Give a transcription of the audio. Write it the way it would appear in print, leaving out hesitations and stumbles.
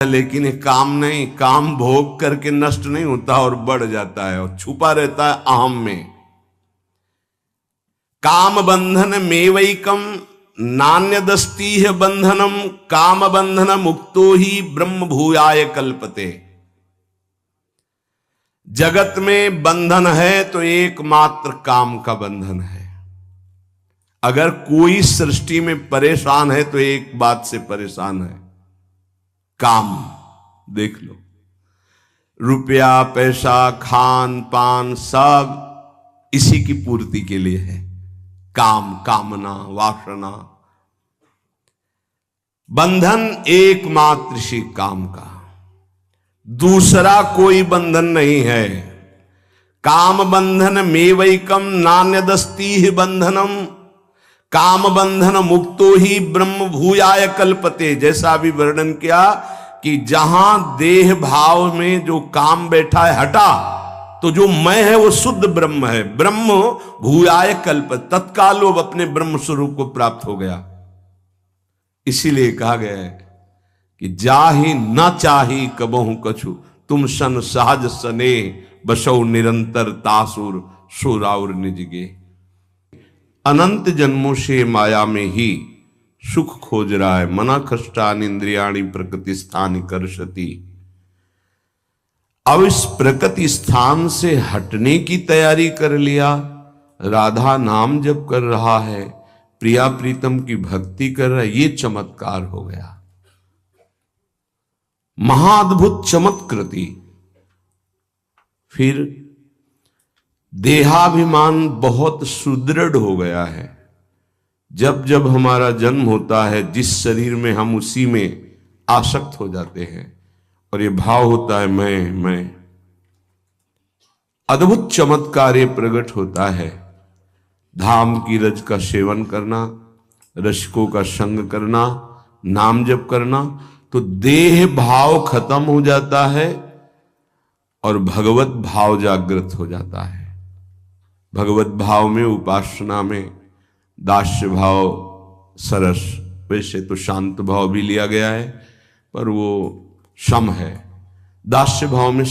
लेकिन ये काम नहीं, काम भोग करके नष्ट नहीं होता और बढ़ जाता है और छुपा रहता है अहम में। काम बंधन मेवैकम नान्यदस्तीह बंधनम काम बंधन मुक्तो ही ब्रह्म भूयाय कल्पते। जगत में बंधन है तो एकमात्र काम का बंधन है। अगर कोई सृष्टि में परेशान है तो एक बात से परेशान है, काम। देख लो, रुपया पैसा खान पान सब इसी की पूर्ति के लिए है। काम, कामना, वासना, बंधन एकमात्र इसी काम का, दूसरा कोई बंधन नहीं है। काम बंधन मेवैकम नान्यदस्तीह बंधनम काम बंधन मुक्तो ही ब्रह्म भूयाय कल्पते। जैसा अभी वर्णन किया कि जहां देह भाव में जो काम बैठा है हटा तो जो मैं है वो शुद्ध ब्रह्म है। ब्रह्म भूयाय कल्प, तत्काल वो अपने ब्रह्म स्वरूप को प्राप्त हो गया। इसीलिए कहा गया है कि जाहि न चाही कबहु कछु तुम सन सहज सने बसौ निरंतर तासुर सोराउर निजगे। अनंत जन्मों से माया में ही सुख खोज रहा है। मना कष्टान इंद्रियाणी प्रकृति स्थान कर्षति। अब इस प्रकृति स्थान से हटने की तैयारी कर लिया, राधा नाम जप कर रहा है, प्रिया प्रीतम की भक्ति कर रहा है। ये चमत्कार हो गया, महाअद्भुत चमत्कृति। फिर देहाभिमान बहुत सुदृढ़ हो गया है। जब जब हमारा जन्म होता है जिस शरीर में हम उसी में आसक्त हो जाते हैं और ये भाव होता है मैं। अद्भुत चमत्कार ये प्रकट होता है। धाम की रज का सेवन करना, रसिकों का संग करना, नाम जप करना, तो देह भाव खत्म हो जाता है और भगवत भाव जागृत हो जाता है। भगवत भाव में, उपासना में दास्य भाव सरस, वैसे तो शांत भाव भी लिया गया है पर वो सम है। दास्य भाव में